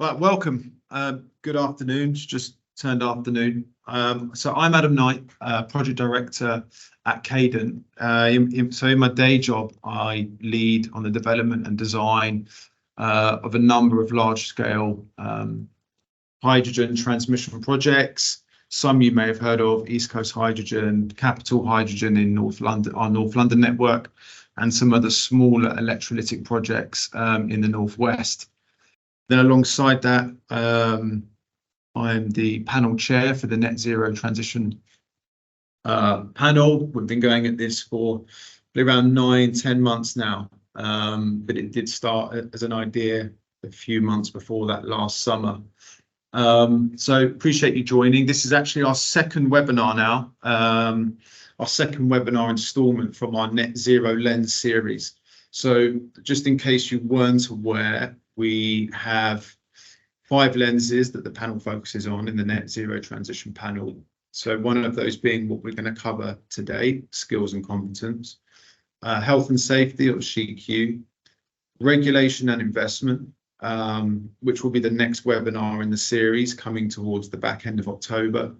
Right, welcome. Good afternoon. It's just turned afternoon. So I'm Adam Knight, Project Director at Cadent. So in my day job, I lead on the development and design of a number of large-scale hydrogen transmission projects. Some you may have heard of: East Coast Hydrogen, Capital Hydrogen in North London, our North London network, and some other smaller electrolytic projects in the Northwest. Then alongside that, I'm the panel chair for the Net Zero Transition panel. We've been going at this for around 9-10 months now, but it did start as an idea a few months before that last summer. So appreciate you joining. This is actually our second webinar now, our second webinar installment from our Net Zero Lens series. So just in case you weren't aware, we have 5 lenses that the panel focuses on in the Net Zero Transition panel. So one of those being what we're going to cover today: skills and competence, health and safety, or Skewb, regulation and investment, which will be the next webinar in the series coming towards the back end of October,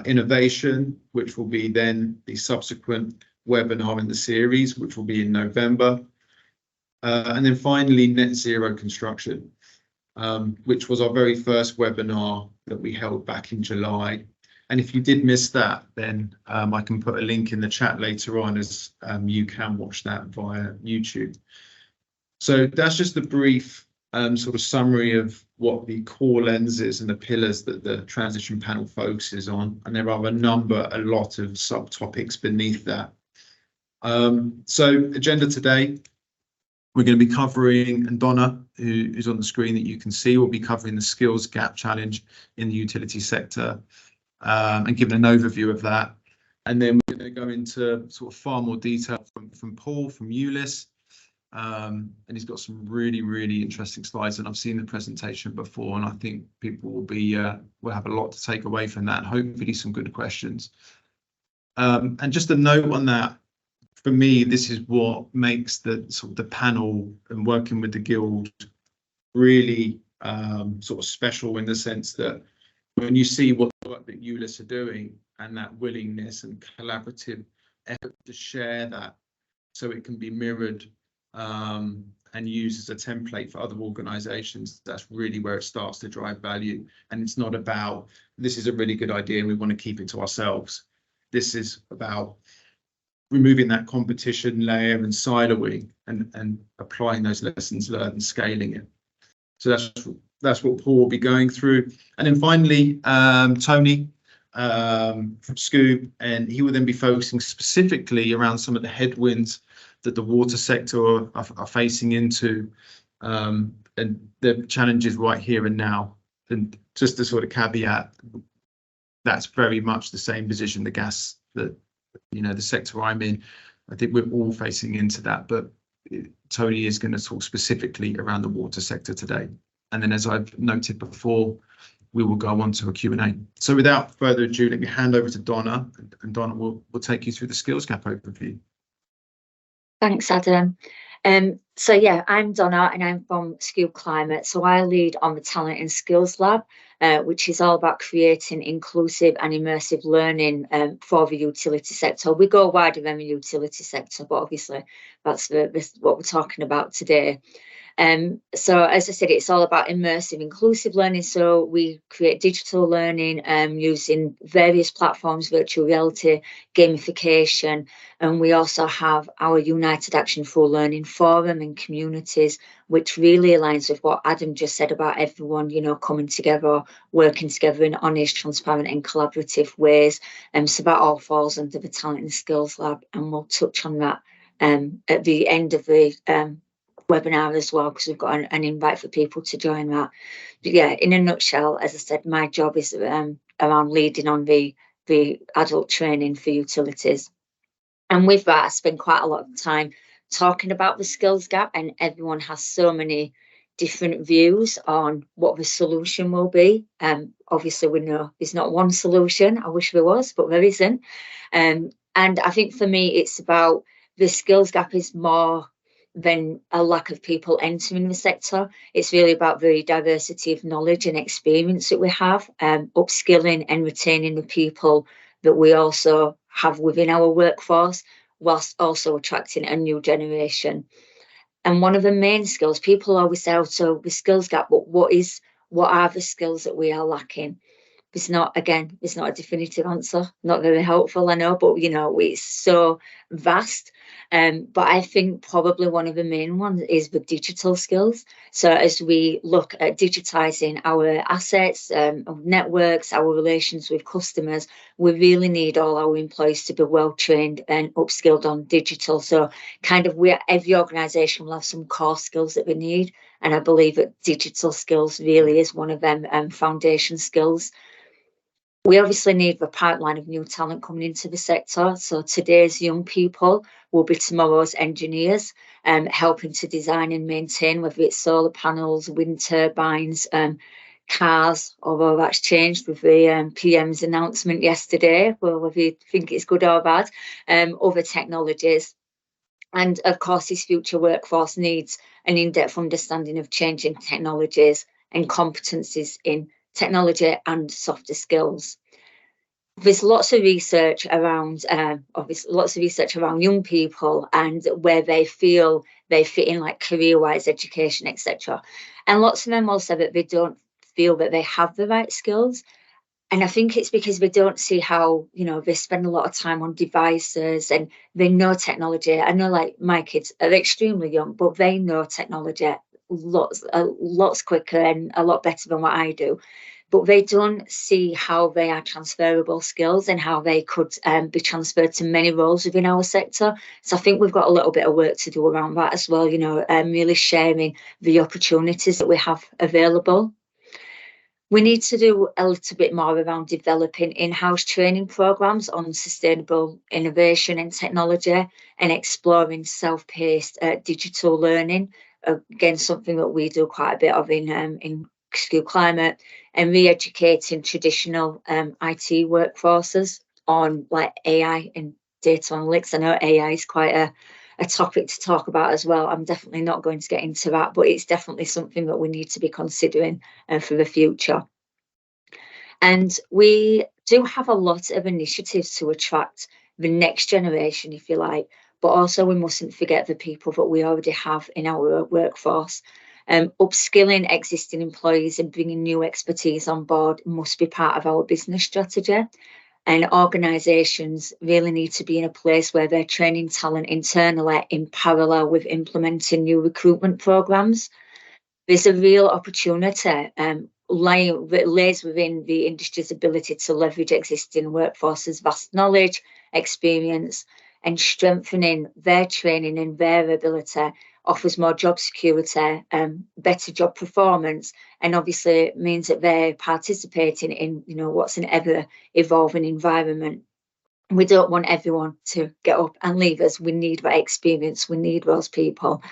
innovation, which will be then the subsequent webinar in the series, which will be in November. And then finally, net zero construction, which was our very first webinar that we held back in July. And if you did miss that, then I can put a link in the chat later on, as you can watch that via YouTube. So that's just a brief sort of summary of what the core lenses and the pillars that the transition panel focuses on. And there are a lot of subtopics beneath that. So agenda today, we're going to be covering, and Donna, who's on the screen that you can see, will be covering the skills gap challenge in the utility sector and giving an overview of that. And then we're going to go into sort of far more detail from Paul, from ULIS. And he's got some really interesting slides, and I've seen the presentation before, and I think people will have a lot to take away from that, and hopefully some good questions. And just a note on that, for me, this is what makes the sort of the panel and working with the guild really sort of special, in the sense that when you see what work that ULIS are doing and that willingness and collaborative effort to share that so it can be mirrored and used as a template for other organizations, that's really where it starts to drive value. And it's not about, this is a really good idea and we want to keep it to ourselves. This is about removing that competition layer and siloing and applying those lessons learned and scaling it. So that's what Paul will be going through. And then finally, Tony from Skewb, and he will then be focusing specifically around some of the headwinds that the water sector are facing into, and the challenges right here and now. And just to sort of caveat, that's very much the same position the gas, that the sector I'm in, I think we're all facing into that, but Tony is going to talk specifically around the water sector today. And then, as I've noted before, we will go on to a Q&A. So without further ado, let me hand over to Donna, and Donna will take you through the skills gap overview. Thanks, Adam. So yeah, I'm Donna and I'm from Skewb Climate. So I lead on the Talent and Skills Lab, which is all about creating inclusive and immersive learning for the utility sector. We go wider than the utility sector, but obviously that's what we're talking about today. So as I said, it's all about immersive, inclusive learning. So we create digital learning using various platforms, virtual reality, gamification, and we also have our United Action for Learning forum and communities, which really aligns with what Adam just said about everyone, coming together, working together in honest, transparent and collaborative ways. So that all falls under the Talent and Skills Lab, and we'll touch on that at the end of the webinar as well, because we've got an invite for people to join that. But yeah, in a nutshell, as I said, my job is around leading on the adult training for utilities. And with that, I spend quite a lot of time talking about the skills gap, and everyone has so many different views on what the solution will be. Obviously, we know there's not one solution. I wish there was, but there isn't. And I think for me, it's about the skills gap is more than a lack of people entering the sector. It's really about the diversity of knowledge and experience that we have, upskilling and retaining the people that we also have within our workforce, whilst also attracting a new generation. And one of the main skills, people always say, oh, so the skills gap, but what are the skills that we are lacking? It's not, again, it's not a definitive answer, not very helpful, I know, but you know, it's so vast. But I think probably one of the main ones is the digital skills. So as we look at digitizing our assets, networks, our relations with customers, we really need all our employees to be well trained and upskilled on digital. So kind of every organisation will have some core skills that we need. And I believe that digital skills really is one of them foundation skills. We obviously need the pipeline of new talent coming into the sector. So today's young people will be tomorrow's engineers, helping to design and maintain, whether it's solar panels, wind turbines, cars, although that's changed with the PM's announcement yesterday, well, whether you think it's good or bad, other technologies. And of course, this future workforce needs an in-depth understanding of changing technologies and competencies in technology and softer skills. There's lots of research around, obviously, lots of research around young people and where they feel they fit in, like career-wise, education, etc. And lots of them will say that they don't feel that they have the right skills. And I think it's because they don't see how, you know, they spend a lot of time on devices and they know technology. I know, like, my kids are extremely young, but they know technology lots quicker and a lot better than what I do. But they don't see how they are transferable skills and how they could be transferred to many roles within our sector. So I think we've got a little bit of work to do around that as well, you know, really sharing the opportunities that we have available. We need to do a little bit more around developing in-house training programs on sustainable innovation and technology and exploring self-paced digital learning. Again, something that we do quite a bit of in Skewb Climate, and re-educating traditional IT workforces on like AI and data analytics. I know AI is quite a topic to talk about as well. I'm definitely not going to get into that, but it's definitely something that we need to be considering for the future. And we do have a lot of initiatives to attract the next generation, if you like, but also we mustn't forget the people that we already have in our workforce. Upskilling existing employees and bringing new expertise on board must be part of our business strategy. And organisations really need to be in a place where they're training talent internally in parallel with implementing new recruitment programmes. There's a real opportunity that lays within the industry's ability to leverage existing workforce's vast knowledge, experience, and strengthening their training and their ability offers more job security, better job performance, and obviously means that they're participating in, you know, what's an ever evolving environment. We don't want everyone to get up and leave us. We need that experience. We need those people.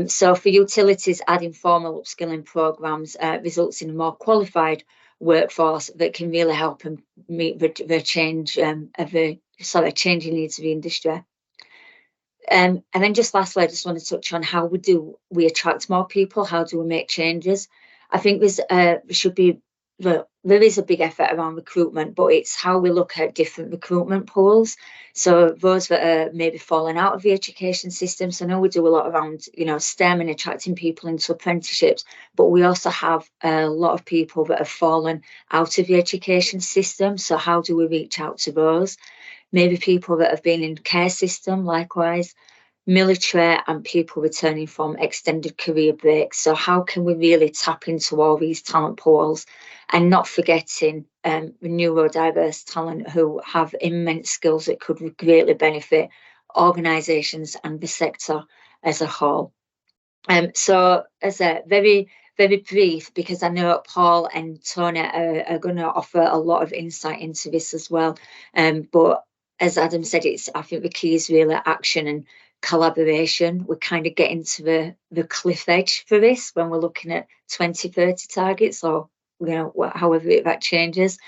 So for utilities, adding formal upskilling programs results in a more qualified workforce that can really help them meet the change changing needs of the industry. And then just lastly, I just want to touch on how we attract more people? How do we make changes? I think there is a big effort around recruitment, but it's how we look at different recruitment pools. So those that are maybe falling out of the education system. So I know we do a lot around, you know, STEM and attracting people into apprenticeships, but we also have a lot of people that have fallen out of the education system. So how do we reach out to those? Maybe people that have been in care system, likewise, military, and people returning from extended career breaks. So how can we really tap into all these talent pools and not forgetting the neurodiverse talent who have immense skills that could greatly benefit organisations and the sector as a whole. So as a very, very brief, because I know Paul and Tony are going to offer a lot of insight into this as well. But as Adam said, I think the key is really action and collaboration. We're kind of getting to the cliff edge for this when we're looking at 2030 targets, or however that changes.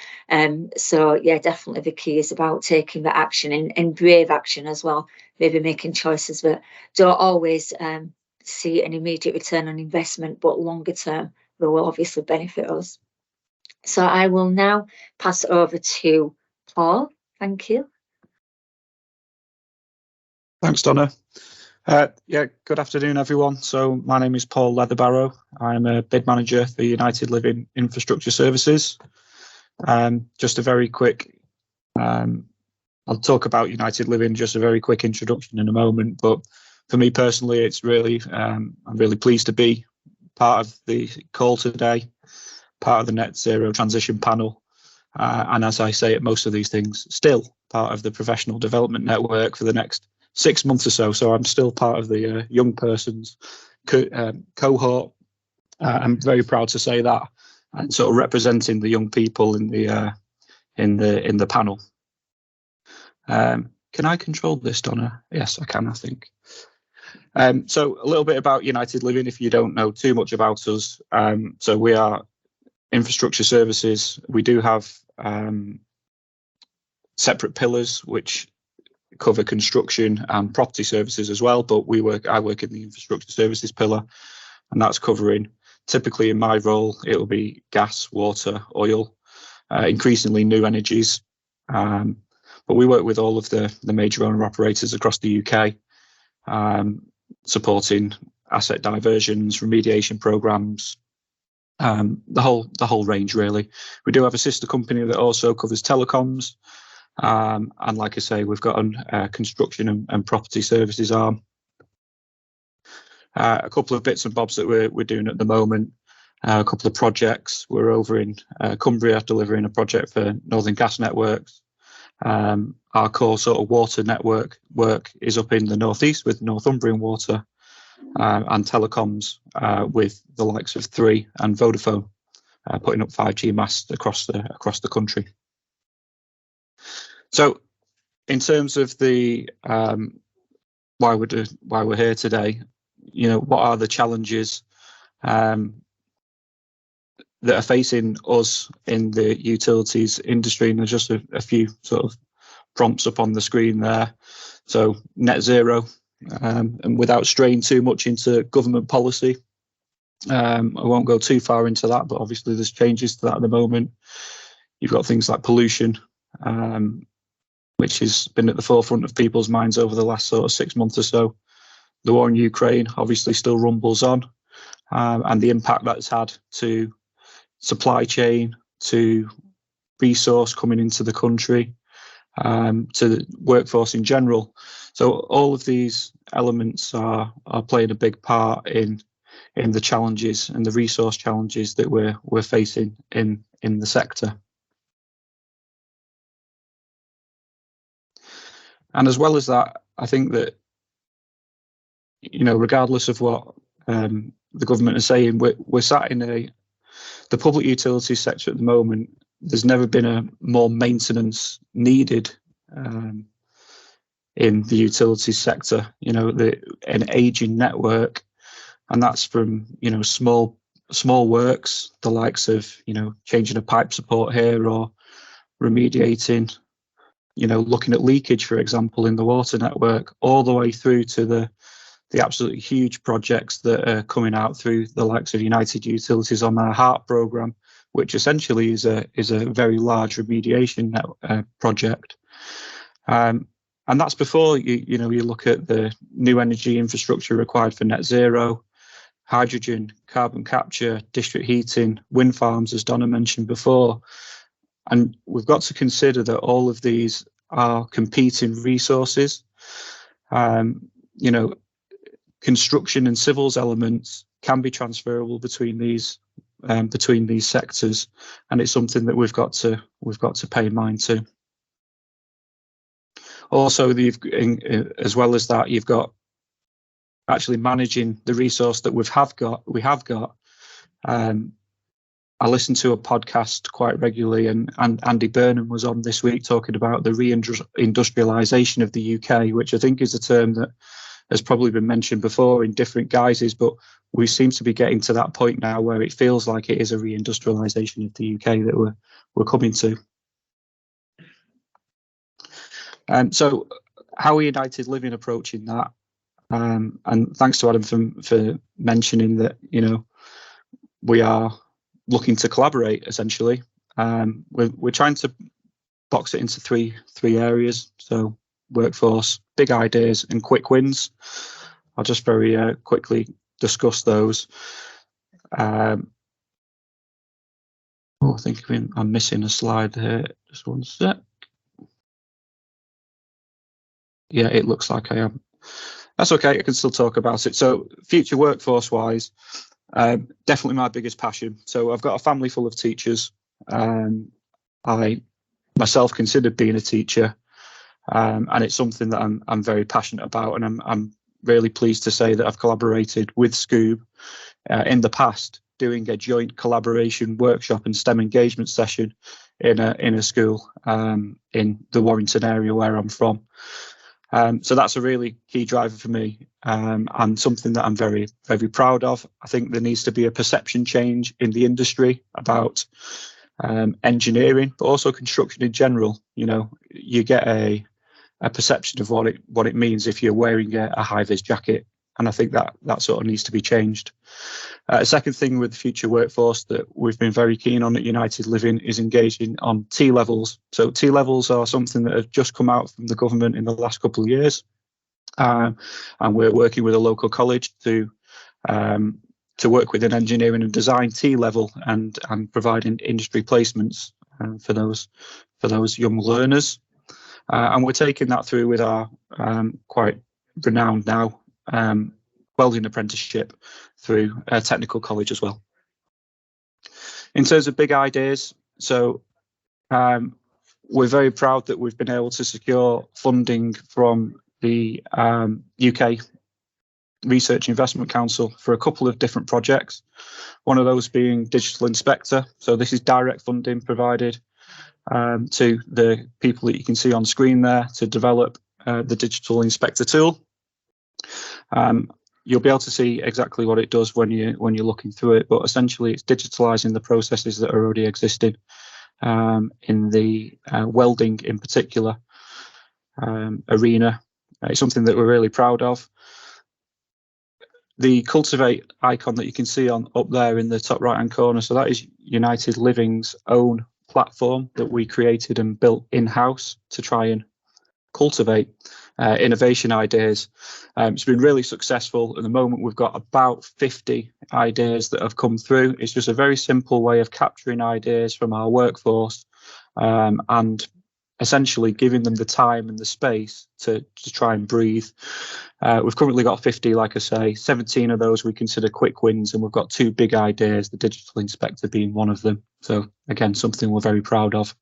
So yeah, definitely the key is about taking that action and brave action as well, maybe making choices that don't always see an immediate return on investment, but longer term they will obviously benefit us. So I will now pass it over to Paul. Thank you. Thanks, Donna. Good afternoon, everyone. So my name is Paul Leatherbarrow. I'm a bid manager for United Living Infrastructure Services. Just a very quick, I'll talk about United Living, just a very quick introduction in a moment. But for me personally, it's really, I'm really pleased to be part of the call today, part of the Net Zero Transition Panel. And as I say at most of these things, still part of the Professional Development Network for the next 6 months or so. So I'm still part of the young persons cohort. I'm very proud to say that, and sort of representing the young people in the panel. Can I control this, Donna? Yes, I can, I think. So a little bit about United Living, if you don't know too much about us. So we are infrastructure services. We do have separate pillars which cover construction and property services as well, but I work in the infrastructure services pillar, and that's covering, typically in my role, it will be gas, water, oil, increasingly new energies. But we work with all of the major owner operators across the UK, supporting asset diversions, remediation programs, the whole range really. We do have a sister company that also covers telecoms, and like I say, we've got a construction and property services arm. A couple of bits and bobs that we're doing at the moment. A couple of projects. We're over in Cumbria delivering a project for Northern Gas Networks. Our core sort of water network work is up in the northeast with Northumbrian Water, and telecoms with the likes of 3 and Vodafone, putting up 5G masts across the country. So, in terms of the why we're here today, what are the challenges that are facing us in the utilities industry? And there's just a few sort of prompts up on the screen there. So net zero, and without straying too much into government policy, I won't go too far into that, but obviously there's changes to that at the moment. You've got things like pollution, which has been at the forefront of people's minds over the last sort of 6 months or so. The war in Ukraine obviously still rumbles on, and the impact that's had to supply chain, to resource coming into the country, to the workforce in general. So all of these elements are playing a big part in the challenges and the resource challenges that we're facing in the sector. And as well as that, I think that, regardless of what the government is saying, we're sat in the public utilities sector at the moment. There's never been a more maintenance needed in the utilities sector. An aging network, and that's from small works, the likes of changing a pipe support here or remediating, looking at leakage, for example, in the water network, all the way through to the absolutely huge projects that are coming out through the likes of United Utilities on their HARP programme, which essentially is a very large remediation project. And that's before you look at the new energy infrastructure required for net zero, hydrogen, carbon capture, district heating, wind farms, as Donna mentioned before. And we've got to consider that all of these are competing resources. Construction and civils elements can be transferable between these sectors, and it's something that we've got to pay mind to. Also, as well as that, you've got actually managing the resource that we have got. I listen to a podcast quite regularly, and Andy Burnham was on this week talking about the reindustrialisation of the UK, which I think is a term that has probably been mentioned before in different guises, but we seem to be getting to that point now where it feels like it is a reindustrialisation of the UK that we're coming to. So how are United Living approaching that? And thanks to Adam for mentioning that, you know, we are looking to collaborate essentially. We're trying to box it into three areas. So workforce, big ideas and quick wins. I'll just very quickly discuss those. I think I'm missing a slide here. Just one sec. Yeah, it looks like I am. That's okay, I can still talk about it. So future workforce wise, definitely my biggest passion. So I've got a family full of teachers. I myself considered being a teacher, and it's something that I'm very passionate about, and I'm really pleased to say that I've collaborated with Skewb in the past, doing a joint collaboration workshop and STEM engagement session in a school in the Warrington area where I'm from. So that's a really key driver for me, and something that I'm very, very proud of. I think there needs to be a perception change in the industry about engineering, but also construction in general. You know, you get a perception of what it means if you're wearing a high-vis jacket, and I think that sort of needs to be changed. A second thing with the future workforce that we've been very keen on at United Living is engaging on T-levels. So T-levels are something that have just come out from the government in the last couple of years, and we're working with a local college to work with an engineering and design T-level and providing industry placements for those young learners. And we're taking that through with our quite renowned now welding apprenticeship through a technical college as well. In terms of big ideas, so we're very proud that we've been able to secure funding from the UK Research Investment Council for a couple of different projects. One of those being Digital Inspector. So this is direct funding provided to the people that you can see on screen there to develop the Digital Inspector tool. You'll be able to see exactly what it does when you're looking through it, but essentially it's digitalising the processes that are already existing in the welding in particular arena. It's something that we're really proud of. The Cultivate icon that you can see up there in the top right hand corner, so that is United Living's own platform that we created and built in-house to try and cultivate innovation ideas. It's been really successful. At the moment, we've got about 50 ideas that have come through. It's just a very simple way of capturing ideas from our workforce and essentially giving them the time and the space to try and breathe. We've currently got 50, like I say, 17 of those we consider quick wins, and we've got 2 big ideas, the Digital Inspector being one of them. So again, something we're very proud of.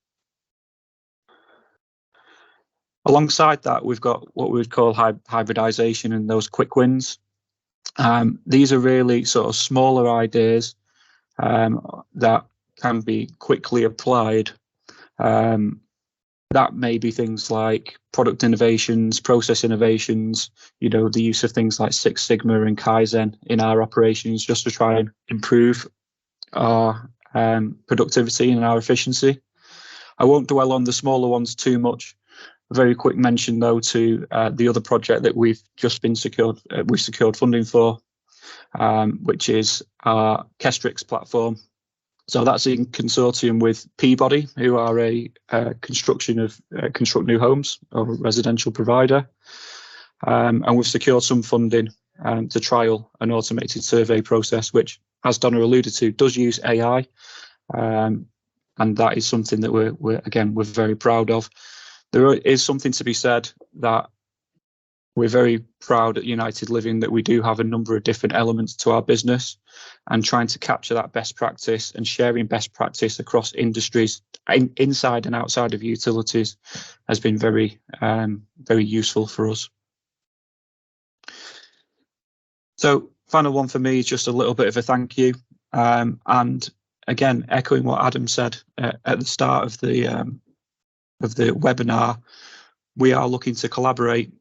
Alongside that, we've got what we would call hybridization and those quick wins. These are really sort of smaller ideas that can be quickly applied. That may be things like product innovations, process innovations, you know, the use of things like Six Sigma and Kaizen in our operations just to try and improve our productivity and our efficiency. I won't dwell on the smaller ones too much. A very quick mention though to the other project that we've just been secured funding for, which is our Kestrix platform. So that's in consortium with Peabody, who are a construct new homes or residential provider, and we've secured some funding to trial an automated survey process, which, as Donna alluded to, does use AI, and that is something that we're very proud of. There is something to be said that we're very proud at United Living that we do have a number of different elements to our business, and trying to capture that best practice and sharing best practice across industries inside and outside of utilities has been very useful for us. So final one for me is just a little bit of a thank you, and again echoing what Adam said at the start of the webinar, we are looking to collaborate.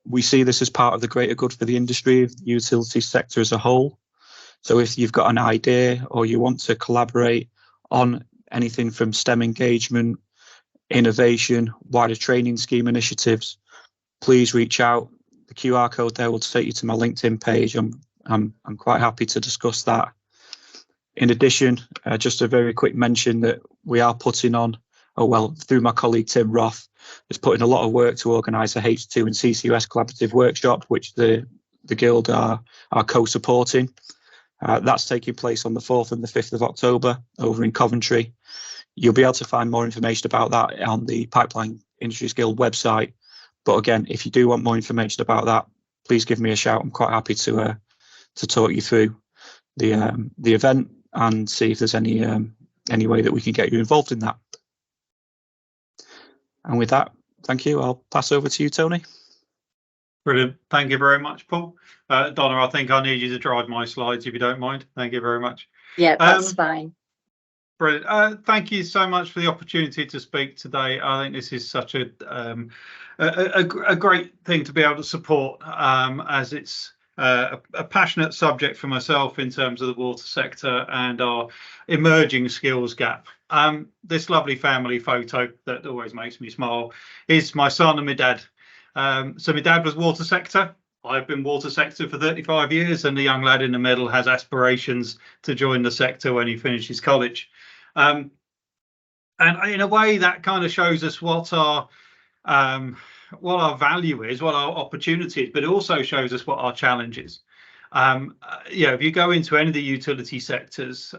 We see this as part of the greater good for the industry, the utility sector as a whole. So if you've got an idea or you want to collaborate on anything from STEM engagement, innovation, wider training scheme initiatives, please reach out. The QR code there will take you to my LinkedIn page. I'm quite happy to discuss that. In addition, just a very quick mention that we are putting on, through my colleague Tim Roth, is putting a lot of work to organise a H2 and CCUS collaborative workshop, which the Guild are co-supporting. That's taking place on the 4th and the 5th of October over in Coventry. You'll be able to find more information about that on the Pipeline Industries Guild website. But again, if you do want more information about that, please give me a shout. I'm quite happy to talk you through the event and see if there's any way that we can get you involved in that. And with that, thank you. I'll pass over to you, Tony. Brilliant. Thank you very much, Paul. Donna, I think I need you to drive my slides if you don't mind. Thank you very much. Yeah, that's fine. Brilliant. Thank you so much for the opportunity to speak today. I think this is such a great thing to be able to support, as it's a passionate subject for myself in terms of the water sector and our emerging skills gap. This lovely family photo that always makes me smile is my son and my dad. So my dad was water sector. I've been water sector for 35 years, and the young lad in the middle has aspirations to join the sector when he finishes college. And in a way, that kind of shows us what our value is, what our opportunity is, but it also shows us what our challenge is. If you go into any of the utility sectors,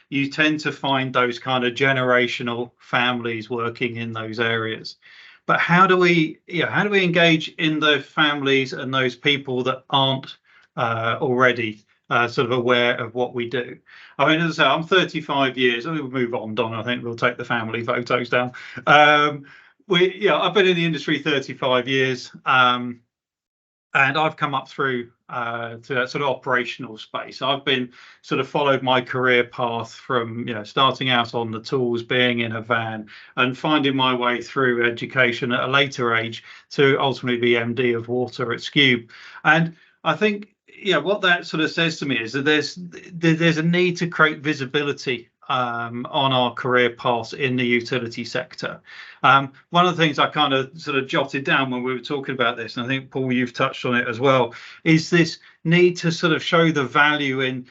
you tend to find those kind of generational families working in those areas. But how do we engage in the families and those people that aren't already sort of aware of what we do? I mean, as I say, I'm 35 years. We'll move on, Don. I think we'll take the family photos down. I've been in the industry 35 years, and I've come up through to that sort of operational space. I've been sort of followed my career path from starting out on the tools, being in a van, and finding my way through education at a later age to ultimately be MD of water at Skewb. And I think what that sort of says to me is that there's a need to create visibility on our career paths in the utility sector. One of the things I kind of sort of jotted down when we were talking about this, and I think, Paul, you've touched on it as well, is this need to sort of show the value in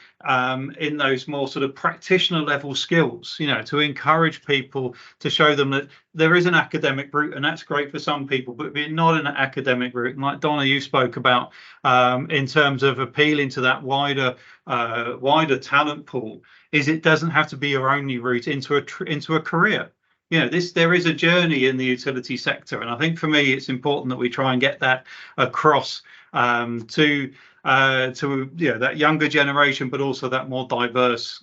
those more sort of practitioner level skills, to encourage people, to show them that there is an academic route, and that's great for some people, but we're not in an academic route. And like Donna, you spoke about in terms of appealing to that wider talent pool, is it doesn't have to be your only route into a career. There is a journey in the utility sector, and I think for me it's important that we try and get that across to that younger generation, but also that more diverse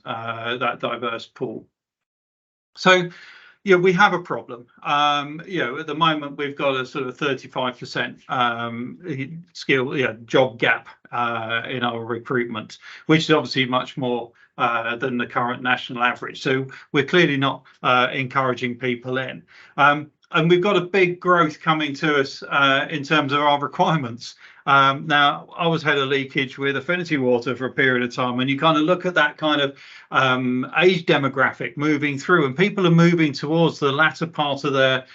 pool. So we have a problem. At the moment we've got a sort of 35% job gap in our recruitment, which is obviously much more than the current national average. So we're clearly not encouraging people in. And we've got a big growth coming to us in terms of our requirements. Now, I was head of leakage with Affinity Water for a period of time, and you kind of look at that kind of age demographic moving through, and people are moving towards the latter part of their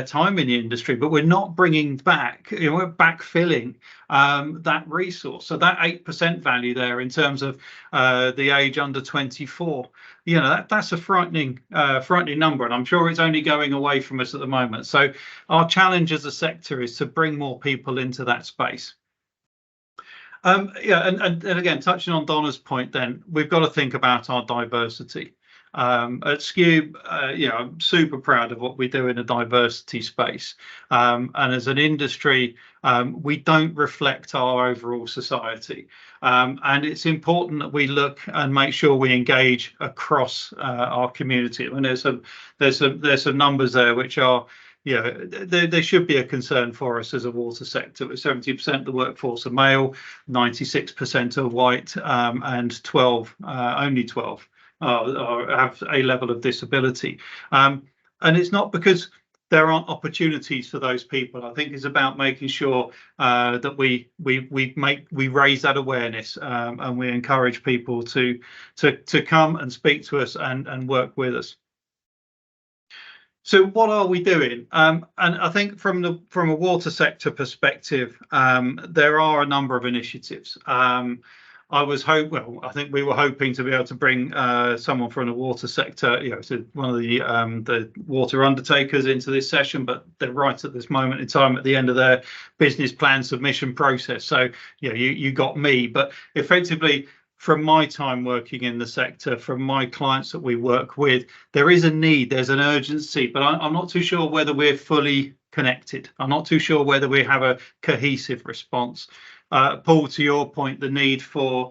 time in the industry, but we're not bringing back, we're backfilling that resource. So that 8% value there in terms of the age under 24, that's a frightening number, and I'm sure it's only going away from us at the moment. So our challenge as a sector is to bring more people into that space. And again, touching on Donna's point, then we've got to think about our diversity. At Skewb, I'm super proud of what we do in a diversity space, and as an industry, we don't reflect our overall society, and it's important that we look and make sure we engage across our community. I mean, there's some numbers there which are, there should be a concern for us as a water sector. 70% of the workforce are male, 96% are white, and only 12 have a level of disability. And it's not because there aren't opportunities for those people. I think it's about making sure that we raise that awareness, and we encourage people to come and speak to us and work with us. So what are we doing? And I think from a water sector perspective, there are a number of initiatives. I think we were hoping to be able to bring someone from the water sector, so one of the water undertakers into this session, but they're right at this moment in time at the end of their business plan submission process. So you got me, but effectively, from my time working in the sector, from my clients that we work with, there is a need, there's an urgency, but I'm not too sure whether we're fully connected. I'm not too sure whether we have a cohesive response. Paul, to your point, the need for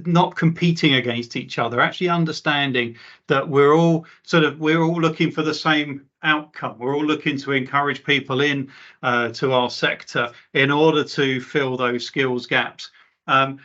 not competing against each other, actually understanding that we're all looking for the same outcome. We're all looking to encourage people in to our sector in order to fill those skills gaps. And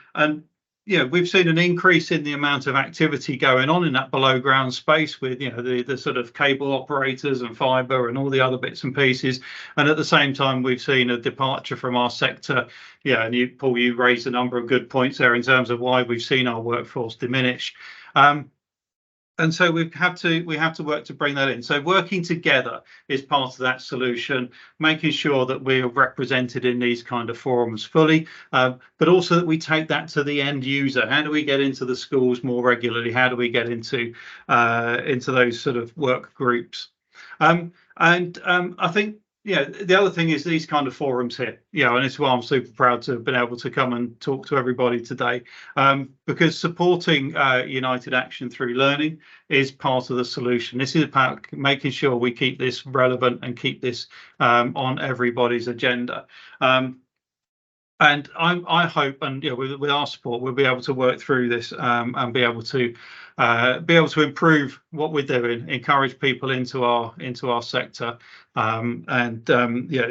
we've seen an increase in the amount of activity going on in that below ground space with the sort of cable operators and fibre and all the other bits and pieces. And at the same time, we've seen a departure from our sector. And Paul, you raised a number of good points there in terms of why we've seen our workforce diminish. And so we have to work to bring that in. So working together is part of that solution, making sure that we are represented in these kind of forums fully, but also that we take that to the end user. How do we get into the schools more regularly? How do we get into those sort of work groups? I think the other thing is these kind of forums here, and it's why I'm super proud to have been able to come and talk to everybody today, because supporting United Action through learning is part of the solution. This is about making sure we keep this relevant and keep this on everybody's agenda. And I hope, and with our support, we'll be able to work through this and be able to improve what we're doing, encourage people into our sector, and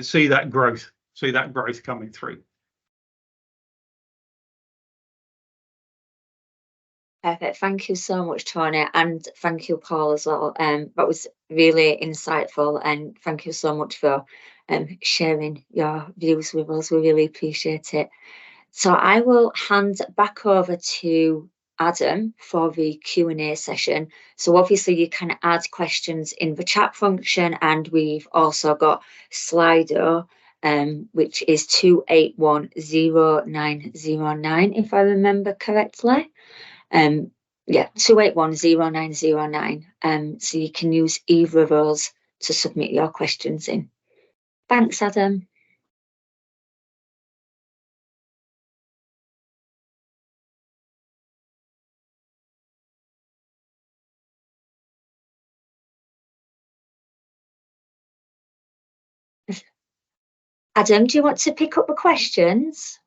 see that growth coming through. Perfect. Thank you so much, Tony, and thank you, Paul, as well. That was really insightful, and thank you so much for sharing your views with us. We really appreciate it. So I will hand back over to Adam for the Q&A session. So obviously you can add questions in the chat function, and we've also got Slido, which is 2810909, if I remember correctly. 2810909. So you can use either of those to submit your questions in. Thanks, Adam. Adam, do you want to pick up the questions?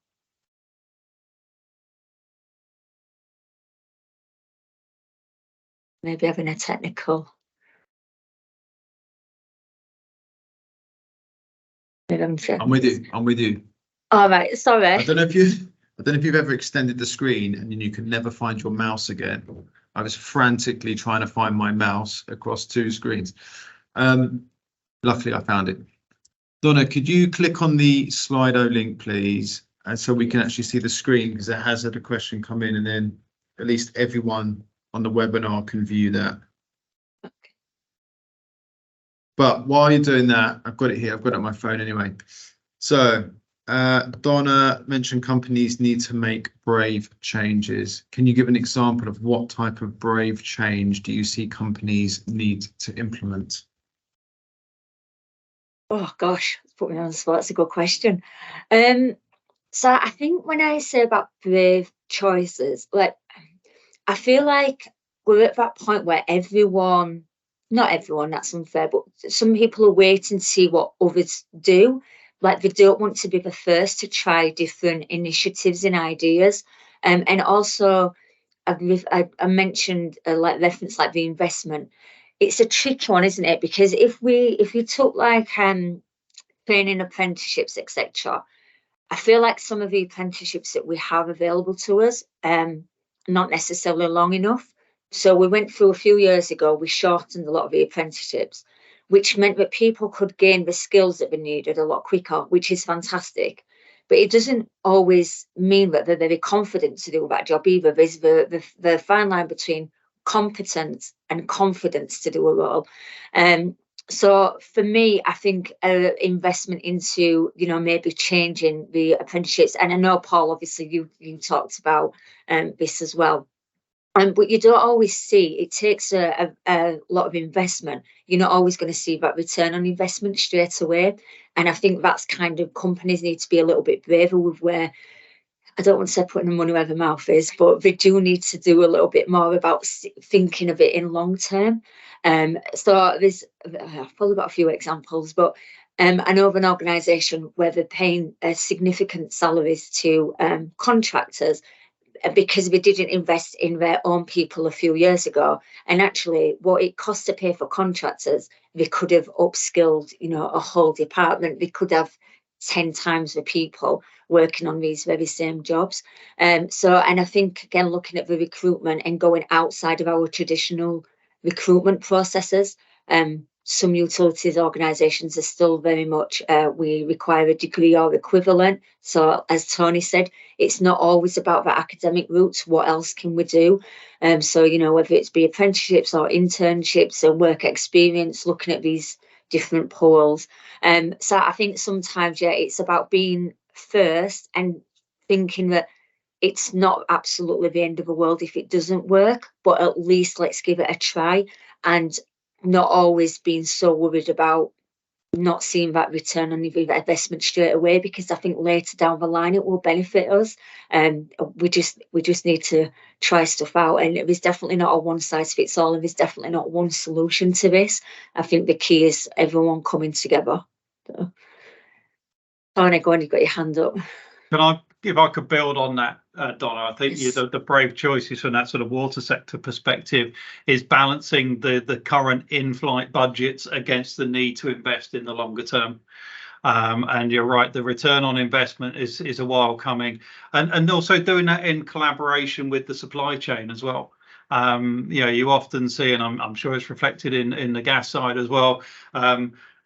Maybe having a technical. I'm with you. All right, sorry. I don't know if you've ever extended the screen and then you can never find your mouse again. I was frantically trying to find my mouse across two screens. Luckily I found it. Donna, could you click on the Slido link, please, and so we can actually see the screen, because it has had a question come in, and then at least everyone on the webinar can view that. Okay. But while you're doing that, I've got it here. I've got it on my phone anyway. So Donna mentioned companies need to make brave changes. Can you give an example of what type of brave change do you see companies need to implement? Oh gosh, put me on the spot. That's a good question. So I think when I say about brave choices, like I feel like we're at that point where everyone, not everyone, that's unfair, but some people are waiting to see what others do. Like they don't want to be the first to try different initiatives and ideas. And also I mentioned reference like the investment. It's a tricky one, isn't it? Because if we took like training apprenticeships, etc., I feel like some of the apprenticeships that we have available to us, not necessarily long enough. So we went through a few years ago, we shortened a lot of the apprenticeships, which meant that people could gain the skills that they needed a lot quicker, which is fantastic. But it doesn't always mean that they're very confident to do that job either. There's the fine line between competence and confidence to do a role. So for me, I think investment into, you know, maybe changing the apprenticeships, and I know, Paul, obviously you talked about this as well. But you don't always see, it takes a lot of investment. You're not always going to see that return on investment straight away. And I think that's kind of, companies need to be a little bit braver with where, I don't want to say putting the money where the mouth is, but they do need to do a little bit more about thinking of it in long term. So there's, I've probably got a few examples, but I know of an organisation where they're paying significant salaries to contractors because they didn't invest in their own people a few years ago. And actually, what it costs to pay for contractors, they could have upskilled, you know, a whole department. They could have 10 times the people working on these very same jobs. So, and I think, again, looking at the recruitment and going outside of our traditional recruitment processes, some utilities organisations are still very much, we require a degree or equivalent. So as Tony said, it's not always about the academic routes. What else can we do? So, you know, whether it's be apprenticeships or internships and work experience, looking at these different pools. So I think sometimes, yeah, it's about being first and thinking that it's not absolutely the end of the world if it doesn't work, but at least let's give it a try, and not always being so worried about not seeing that return on investment straight away, because I think later down the line it will benefit us. And we just need to try stuff out. And there's definitely not a one size fits all, and there's definitely not one solution to this. I think the key is everyone coming together. So, Tony, go on, you've got your hand up. If I could build on that, Donna, I think Yes. the brave choices from that sort of water sector perspective is balancing the current in-flight budgets against the need to invest in the longer term. And you're right, the return on investment is a while coming, and also doing that in collaboration with the supply chain as well. You know, you often see, and I'm sure it's reflected in the gas side as well,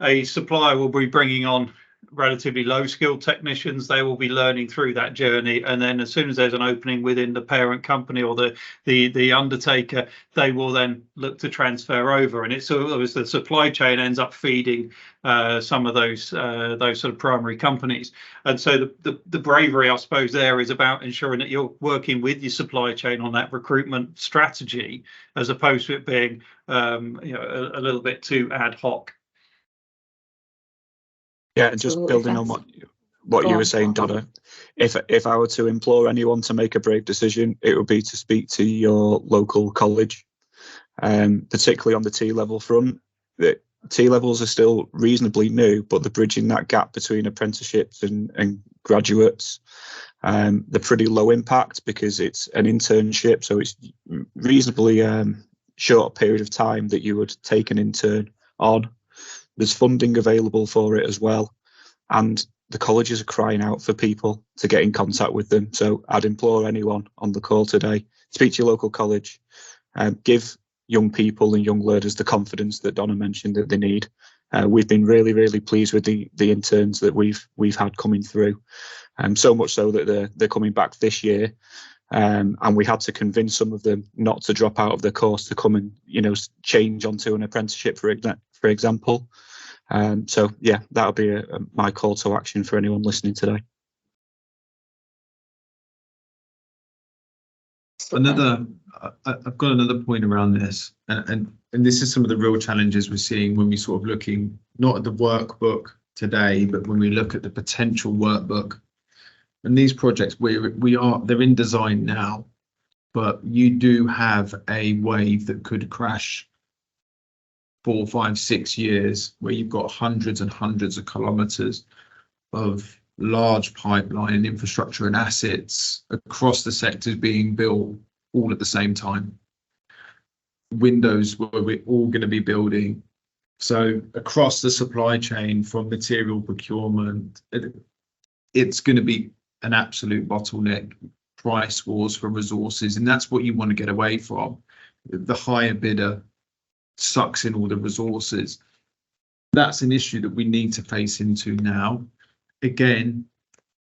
a supplier will be bringing on relatively low skilled technicians. They will be learning through that journey, and then as soon as there's an opening within the parent company or the undertaker, they will then look to transfer over, and it's sort of the supply chain ends up feeding some of those sort of primary companies. And so the bravery, I suppose, there is about ensuring that you're working with your supply chain on that recruitment strategy, as opposed to it being you know, a little bit too ad hoc. Yeah, and just building on what you were saying, Donna, if I were to implore anyone to make a brave decision, it would be to speak to your local college, particularly on the T-level front. The T-levels are still reasonably new, but they're bridging that gap between apprenticeships and graduates. They're pretty low impact because it's an internship, so it's reasonably short period of time that you would take an intern on. There's funding available for it as well, and the colleges are crying out for people to get in contact with them. So I'd implore anyone on the call today, speak to your local college, give young people and young learners the confidence that Donna mentioned that they need. We've been really, really pleased with the interns that we've had coming through, so much so that they're coming back this year. And we had to convince some of them not to drop out of their course to come and, you know, change onto an apprenticeship, for example. So yeah, that'll be my call to action for anyone listening today. I've got another point around this, and this is some of the real challenges we're seeing when we sort of looking not at the workbook today, but when we look at the potential workbook. And these projects, they're in design now, but you do have a wave that could crash 4, 5, 6 years, where you've got hundreds and hundreds of kilometers of large pipeline infrastructure and assets across the sectors being built all at the same time. Windows where we're all going to be building. So across the supply chain, from material procurement, it's going to be an absolute bottleneck, price wars for resources, and that's what you want to get away from. the higher bidder sucks in all the resources. That's an issue that we need to face into now. Again,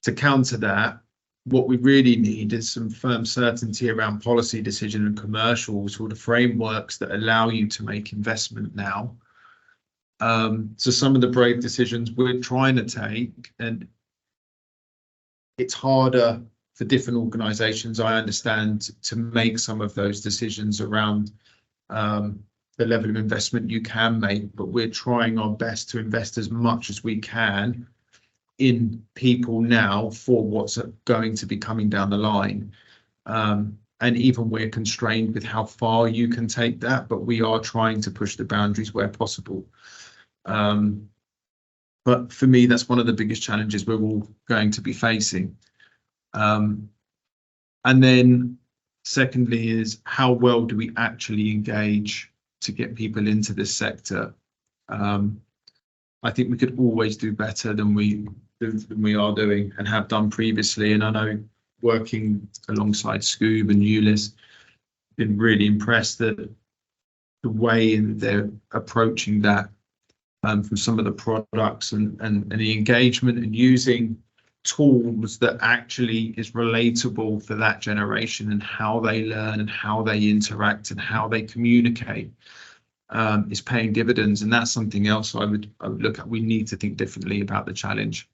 to counter that, what we really need is some firm certainty around policy decision and commercial sort of frameworks that allow you to make investment now. So some of the brave decisions we're trying to take, and it's harder for different organisations, I understand, to make some of those decisions around the level of investment you can make, but we're trying our best to invest as much as we can in people now for what's going to be coming down the line. And even we're constrained with how far you can take that, but we are trying to push the boundaries where possible. But for me, that's one of the biggest challenges we're all going to be facing. And then secondly is, how well do we actually engage to get people into this sector? I think we could always do better than we are doing and have done previously. And I know, working alongside Skewb and Ulyss, been really impressed that the way they're approaching that, from some of the products and the engagement, and using tools that actually is relatable for that generation and how they learn and how they interact and how they communicate, is paying dividends. And that's something else I would look at. We need to think differently about the challenge.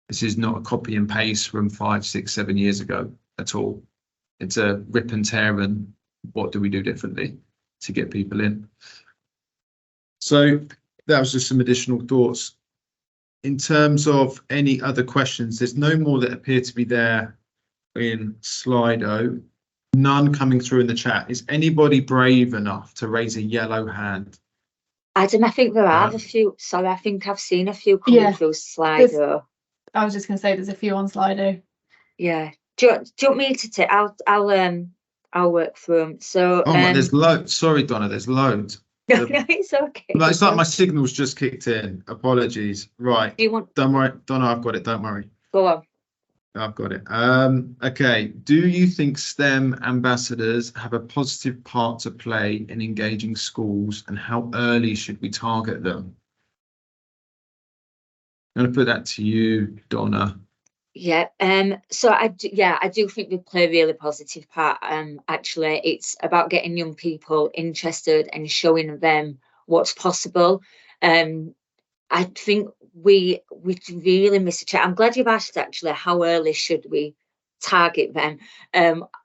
This is not a copy and paste from 5, 6, 7 years ago at all. It's a rip and tear, and what do we do differently to get people in? So that was just some additional thoughts. In terms of any other questions, there's no more that appear to be there in Slido. None coming through in the chat. Is anybody brave enough to raise a yellow hand? Adam, I think there are a few. Sorry, I think I've seen a few coming through Slido. I was just going to say there's a few on Slido. Yeah. Do you want me to take? I'll work through them. So there's loads. Sorry, Donna, there's loads. No, it's okay. No, it's like my signal's just kicked in. Apologies. Right. Do you want? Don't worry, Donna, I've got it. Don't worry. Go on. I've got it. Okay. Do you think STEM ambassadors have a positive part to play in engaging schools, and how early should we target them? I'm going to put that to you, Donna. Yeah. So I do think they play a really positive part. Actually, it's about getting young people interested and showing them what's possible. I think we really miss a chat. I'm glad you've asked, actually, how early should we target them?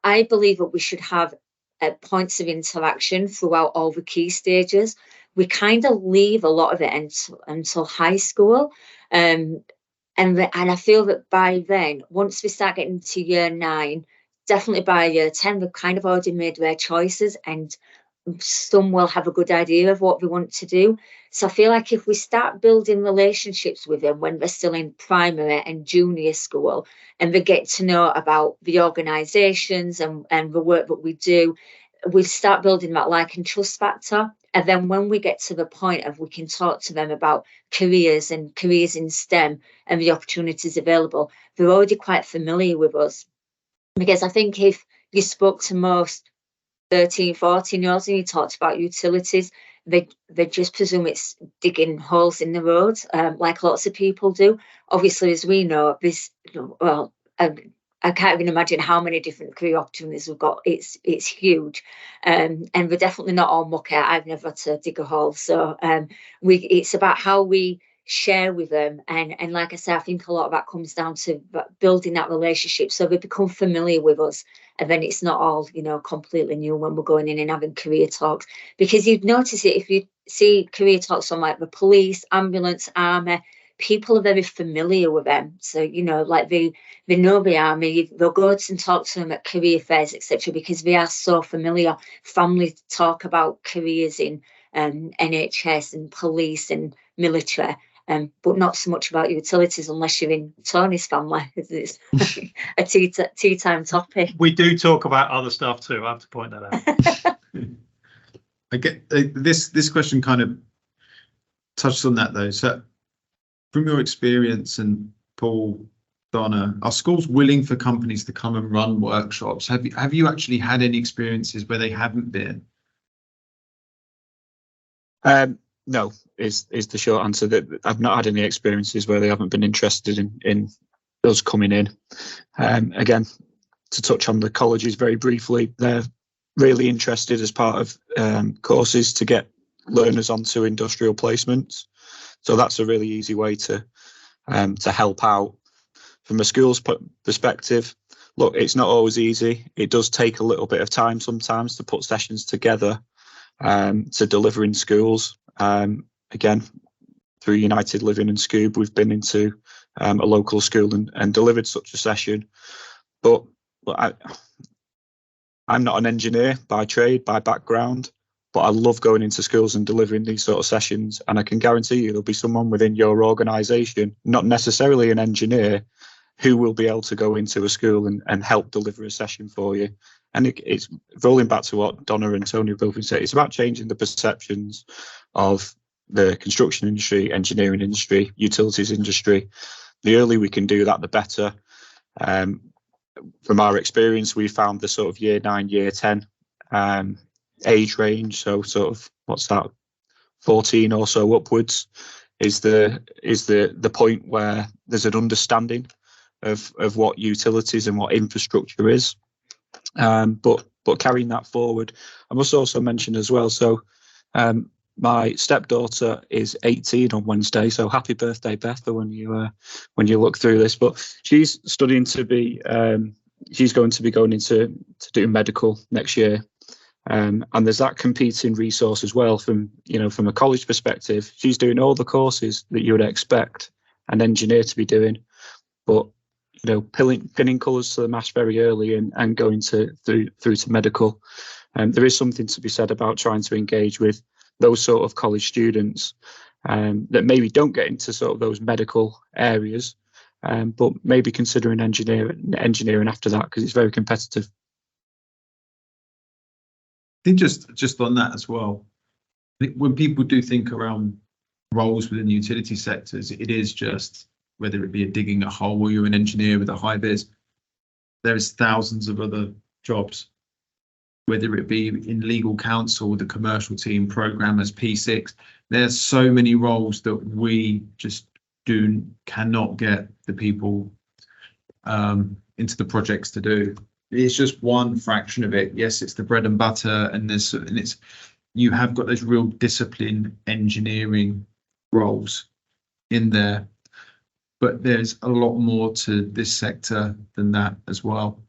I believe that we should have points of interaction throughout all the key stages. We kind of leave a lot of it until high school. And I feel that by then, once we start getting to year 9, definitely by year 10, they've kind of already made their choices, and some will have a good idea of what they want to do. So I feel like if we start building relationships with them when they're still in primary and junior school, and they get to know about the organisations and the work that we do, we start building that like and trust factor. And then when we get to the point of we can talk to them about careers and careers in STEM and the opportunities available, they're already quite familiar with us. Because I think if you spoke to most 13, 14-year-olds and you talked about utilities, they just presume it's digging holes in the road, like lots of people do. Obviously, as we know, I can't even imagine how many different career opportunities we've got. It's huge, and we're definitely not all mucky. I've never had to dig a hole, so it's about how we share with them, and like I say, I think a lot of that comes down to building that relationship so they become familiar with us, and then it's not all completely new when we're going in and having career talks. Because you'd notice it if you see career talks on like the police, ambulance, army. People are very familiar with them, so like they know the army. They'll go and talk to them at career fairs, etc., because they are so familiar. Families talk about careers in NHS and police and military, but not so much about utilities unless you're in Tony's family. It's a tea time topic. We do talk about other stuff too. I have to point that out. I get this question kind of touched on that though. So, from your experience, and Paul, Donna, are schools willing for companies to come and run workshops? Have you actually had any experiences where they haven't been? No, is the short answer. That I've not had any experiences where they haven't been interested in us coming in. Again, to touch on the colleges very briefly, they're really interested as part of courses to get learners onto industrial placements. So that's a really easy way to help out. From a school's perspective, look, it's not always easy. It does take a little bit of time sometimes to put sessions together to deliver in schools. Again, through United Living and Skewb, we've been into a local school and delivered such a session. But I'm not an engineer by trade, by background, but I love going into schools and delivering these sort of sessions. And I can guarantee you there'll be someone within your organisation, not necessarily an engineer, who will be able to go into a school and help deliver a session for you. And it's rolling back to what Donna and Tony both said. It's about changing the perceptions of the construction industry, engineering industry, utilities industry. The earlier we can do that, the better. From our experience, we found the sort of year 9, year 10 age range. So sort of, what's that, 14 or so upwards is the point where there's an understanding of what utilities and what infrastructure is. But carrying that forward, I must also mention as well, so my stepdaughter is 18 on Wednesday, so happy birthday, Beth, when you look through this. But she's studying to be, she's going to be going into do medical next year, and there's that competing resource as well from a college perspective. She's doing all the courses that you would expect an engineer to be doing, but pinning colours to the mast very early and going through to medical. There is something to be said about trying to engage with those sort of college students that maybe don't get into sort of those medical areas, but maybe considering engineering after that, because it's very competitive. I think just on that as well, I think when people do think around roles within the utility sectors, it is just whether it be digging a hole or you're an engineer with a high vis, there's thousands of other jobs, whether it be in legal counsel, the commercial team, programmers, P6. There's so many roles that we just cannot get the people into the projects to do. It's just one fraction of it. Yes, it's the bread and butter, and you have got those real discipline engineering roles in there. But there's a lot more to this sector than that as well.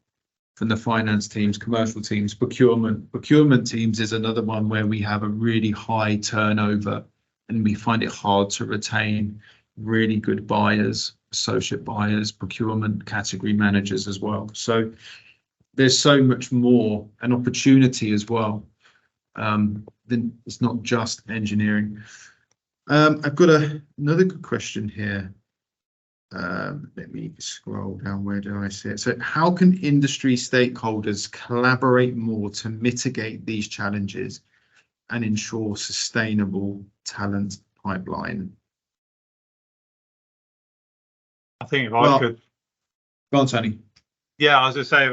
From the finance teams, commercial teams, procurement teams is another one where we have a really high turnover, and we find it hard to retain really good buyers, associate buyers, procurement category managers as well. So there's so much more an opportunity as well. Then it's not just engineering. I've got another good question here. Let me scroll down. Where do I see it? So how can industry stakeholders collaborate more to mitigate these challenges and ensure sustainable talent pipeline? I think if I could. Go on, Tony. Yeah, I was going to say, if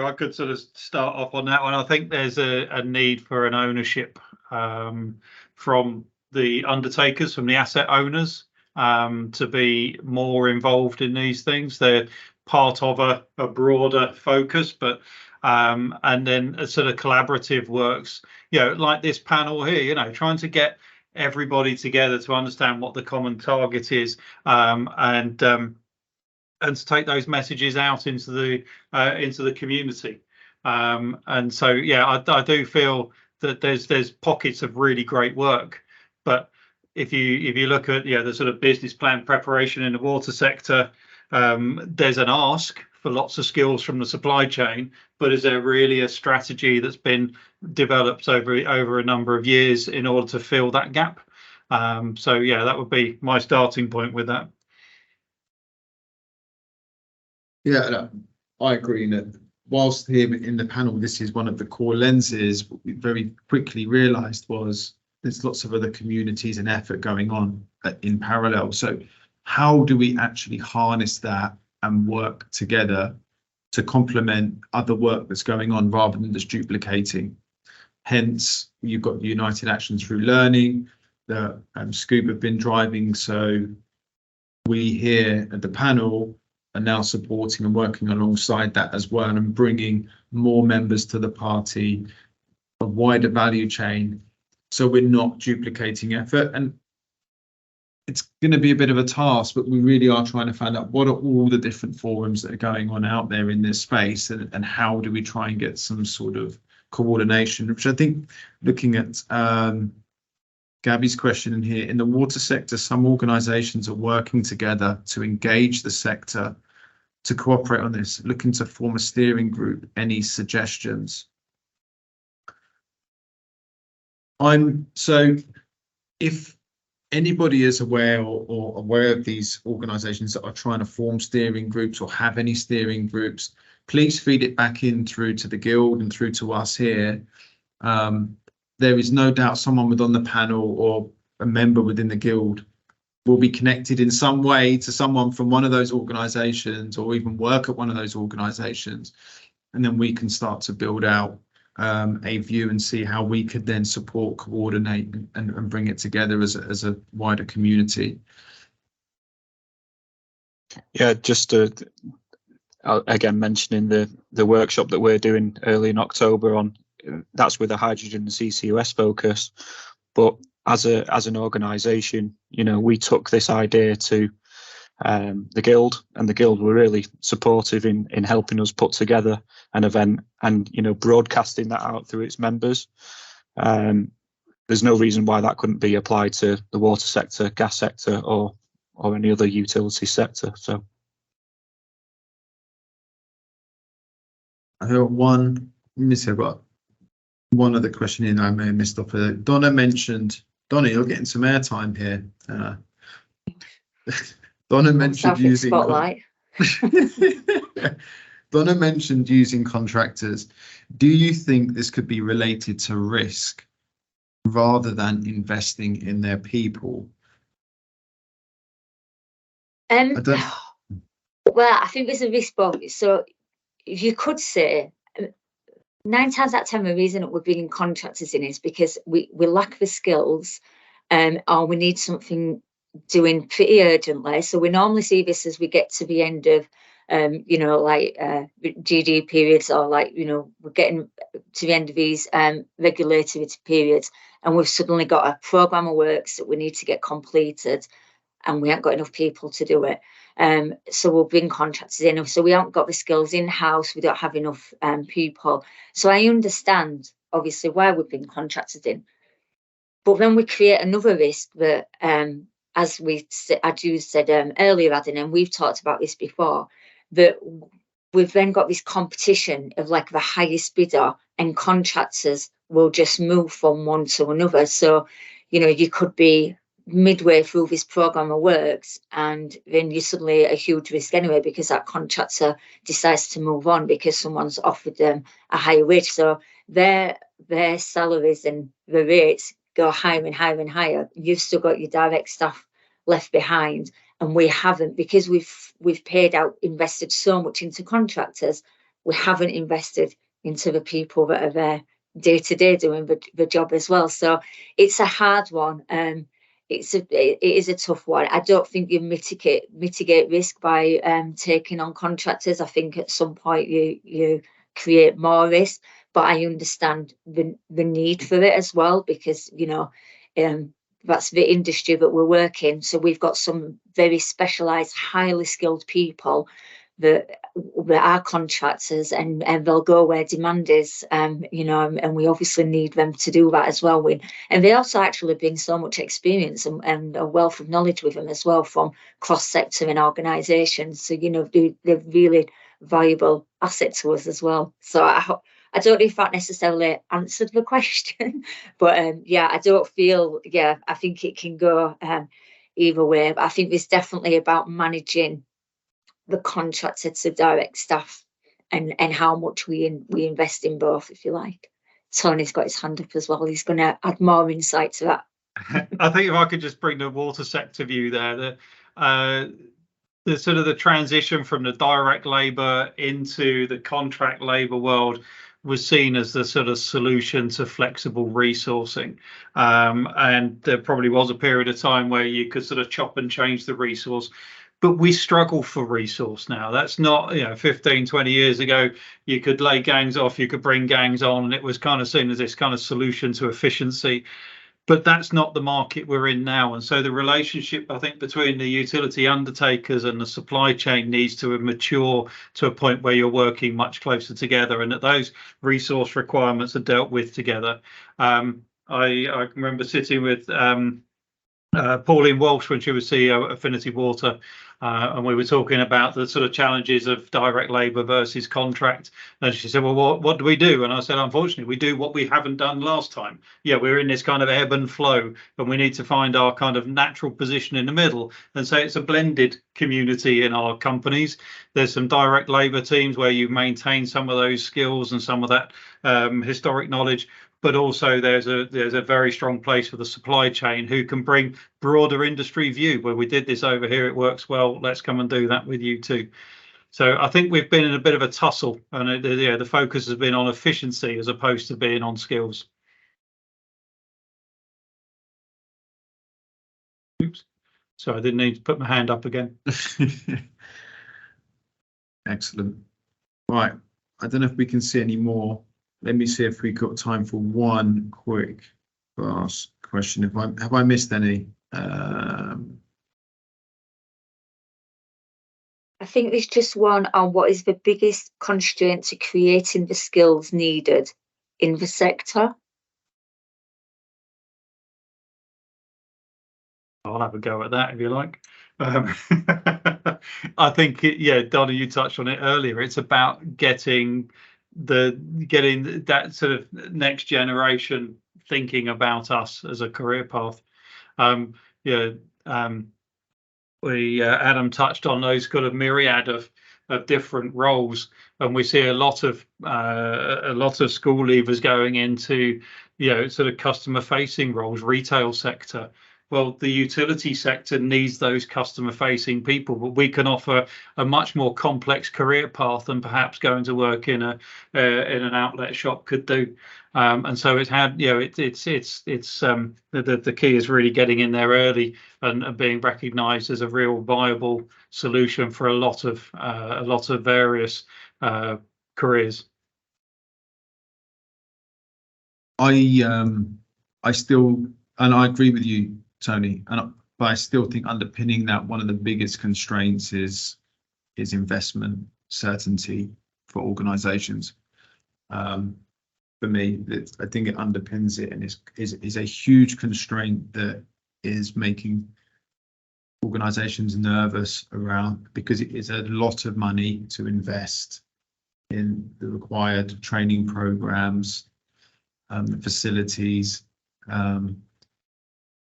I could sort of start off on that one. I think there's a need for an ownership from the undertakers, from the asset owners, to be more involved in these things. They're part of a broader focus, but and then a sort of collaborative works, like this panel here, trying to get everybody together to understand what the common target is, and to take those messages out into the community. And so, yeah, I do feel that there's pockets of really great work, but if you look at the sort of business plan preparation in the water sector, there's an ask for lots of skills from the supply chain, but is there really a strategy that's been developed over a number of years in order to fill that gap? So yeah, that would be my starting point with that. Yeah, I agree that whilst here in the panel, this is one of the core lenses, what we very quickly realised was there's lots of other communities and effort going on in parallel. So how do we actually harness that and work together to complement other work that's going on rather than just duplicating? Hence, you've got United Action Through Learning that Skewb have been driving. So we here at the panel are now supporting and working alongside that as well, and bringing more members to the party, a wider value chain, so we're not duplicating effort. And it's going to be a bit of a task, but we really are trying to find out what are all the different forums that are going on out there in this space, and how do we try and get some sort of coordination, which I think, looking at Gabby's question in here, in the water sector, some organisations are working together to engage the sector to cooperate on this, looking to form a steering group. Any suggestions? So if anybody is aware or aware of these organisations that are trying to form steering groups or have any steering groups, please feed it back in through to the Guild and through to us here. There is no doubt someone within the panel or a member within the Guild will be connected in some way to someone from one of those organisations, or even work at one of those organisations, and then we can start to build out a view and see how we could then support, coordinate, and bring it together as a wider community. Yeah, just again mentioning the workshop that we're doing early in October on, that's with a hydrogen and CCUS focus, but as an organisation, you know, we took this idea to the Guild, and the Guild were really supportive in helping us put together an event, and, you know, broadcasting that out through its members. There's no reason why that couldn't be applied to the water sector, gas sector, or any other utility sector. So I have one. Let me see. I've got one other question in I may have missed off. Donna mentioned. Donna, you're getting some airtime here. Donna mentioned using spotlight. Donna mentioned using contractors. Do you think this could be related to risk rather than investing in their people? Well, I think there's a risk both. So you could say 9 times out of 10 the reason that we're bringing contractors in is because we lack the skills, or we need something doing pretty urgently. So we normally see this as we get to the end of you know, like GD periods, or like, you know, we're getting to the end of these regulatory periods, and we've suddenly got a programme of works that we need to get completed, and we haven't got enough people to do it. So we'll bring contractors in. So we haven't got the skills in-house, we don't have enough people. So I understand, obviously, why we bring contractors in. But then we create another risk that, as you said earlier, Adam, and we've talked about this before, that we've then got this competition of like the highest bidder, and contractors will just move from one to another. So, you know, you could be midway through this programme of works, and then you're suddenly at a huge risk anyway, because that contractor decides to move on because someone's offered them a higher wage. So their salaries and the rates go higher and higher and higher. You've still got your direct staff left behind, and we haven't, because we've paid out, invested so much into contractors, we haven't invested into the people that are there day to day doing the job as well. So it's a hard one. It is a tough one. I don't think you mitigate risk by taking on contractors. I think at some point you create more risk, but I understand the need for it as well, because, you know, that's the industry that we're working. So we've got some very specialised, highly skilled people that are contractors, and they'll go where demand is, you know, and we obviously need them to do that as well. And they also actually bring so much experience and a wealth of knowledge with them as well from cross-sector and organisations. So, you know, they're really valuable asset to us as well. So I don't know if that necessarily answered the question, but yeah, I don't feel, yeah, I think it can go either way. But I think it's definitely about managing the contractor to direct staff, and how much we invest in both, if you like. Tony's got his hand up as well. He's going to add more insight to that. I think if I could just bring the water sector view there, the sort of the transition from the direct labour into the contract labour world was seen as the sort of solution to flexible resourcing. And there probably was a period of time where you could sort of chop and change the resource. But we struggle for resource now. That's not, 15, 20 years ago, you could lay gangs off, you could bring gangs on, and it was kind of seen as this kind of solution to efficiency. But that's not the market we're in now. And so the relationship, I think, between the utility undertakers and the supply chain needs to mature to a point where you're working much closer together and that those resource requirements are dealt with together. I remember sitting with Pauline Walsh when she was CEO at Affinity Water, and we were talking about the sort of challenges of direct labour versus contract. And she said, well, what do we do? And I said, unfortunately, we do what we haven't done last time. Yeah, we're in this kind of ebb and flow, and we need to find our kind of natural position in the middle. And so it's a blended community in our companies. There's some direct labour teams where you maintain some of those skills and some of that historic knowledge. But also there's a very strong place for the supply chain who can bring broader industry view. Where we did this over here, it works well. Let's come and do that with you too. So I think we've been in a bit of a tussle, and the focus has been on efficiency as opposed to being on skills. Oops, so I didn't need to put my hand up again. Excellent. Right, I don't know if we can see any more. Let me see if we've got time for one quick last question. Have I missed any? I think there's just one on what is the biggest constraint to creating the skills needed in the sector. I'll have a go at that if you like. I think, Donna, you touched on it earlier. It's about getting that sort of next generation thinking about us as a career path. Adam touched on those kind of myriad of different roles, and we see a lot of school leavers going into sort of customer facing roles, retail sector. Well, the utility sector needs those customer facing people, but we can offer a much more complex career path than perhaps going to work in an outlet shop could do. And so it's the key is really getting in there early and being recognised as a real viable solution for a lot of various careers. I still, and I agree with you, Tony, but I still think underpinning that one of the biggest constraints is investment certainty for organisations. For me, I think it underpins it, and is a huge constraint that is making organisations nervous around, because it is a lot of money to invest in the required training programs, facilities.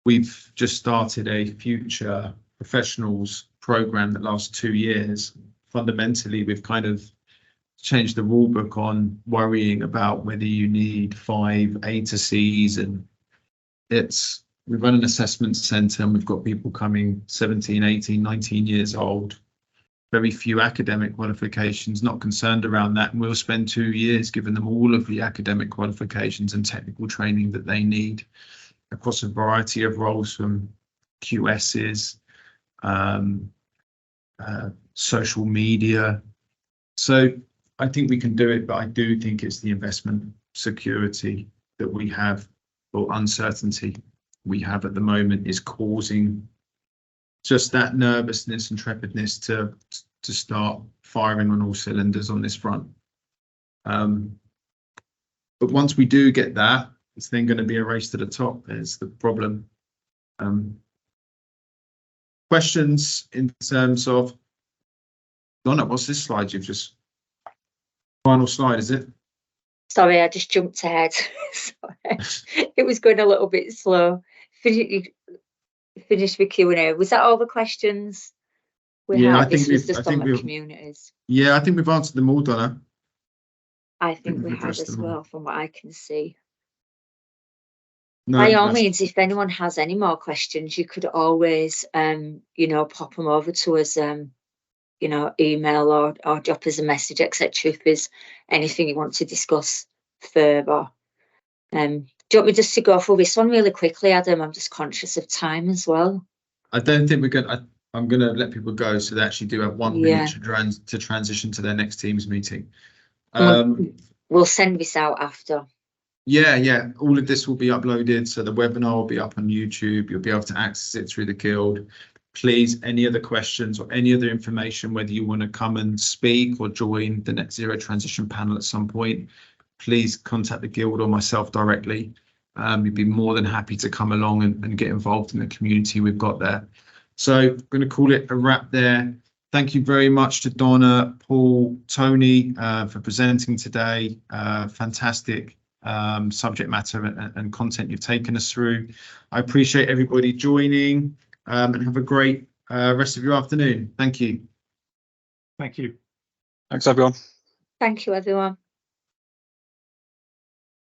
We've just started a future professionals program that lasts 2 years. Fundamentally, we've kind of changed the rule book on worrying about whether you need 5 A to C's, and we run an assessment centre and we've got people coming 17, 18, 19 years old, very few academic qualifications, not concerned around that, and we'll spend 2 years giving them all of the academic qualifications and technical training that they need across a variety of roles, from QSs, social media. So I think we can do it, but I do think it's the investment security that we have, or uncertainty we have at the moment, is causing just that nervousness and trepidness to start firing on all cylinders on this front. But once we do get that, it's then going to be a race to the top. There's the problem. Questions in terms of, Donna, what's this slide you've just, final slide, is it? Sorry, I just jumped ahead. Sorry. It was going a little bit slow. Finish the Q&A. Was that all the questions we had? I think this was just on the communities. Yeah, I think we've answered them all, Donna. I think we have as well, from what I can see. No, by all means, if anyone has any more questions, you could always pop them over to us email or drop us a message, etc. if there's anything you want to discuss further. Do you want me just to go through this one really quickly, Adam? I'm just conscious of time as well. I don't think we're going. I'm going to let people go, so they actually do have 1 minute to transition to their next Teams meeting. We'll send this out after. Yeah. All of this will be uploaded, so the webinar will be up on YouTube. You'll be able to access it through the Guild. Please, any other questions or any other information, whether you want to come and speak or join the Net Zero Transition panel at some point, please contact the Guild or myself directly. We'd be more than happy to come along and get involved in the community we've got there. So I'm going to call it a wrap there. Thank you very much to Donna, Paul, Tony for presenting today. Fantastic subject matter and content you've taken us through. I appreciate everybody joining and have a great rest of your afternoon. Thank you. Thank you. Thanks, everyone. Thank you, everyone.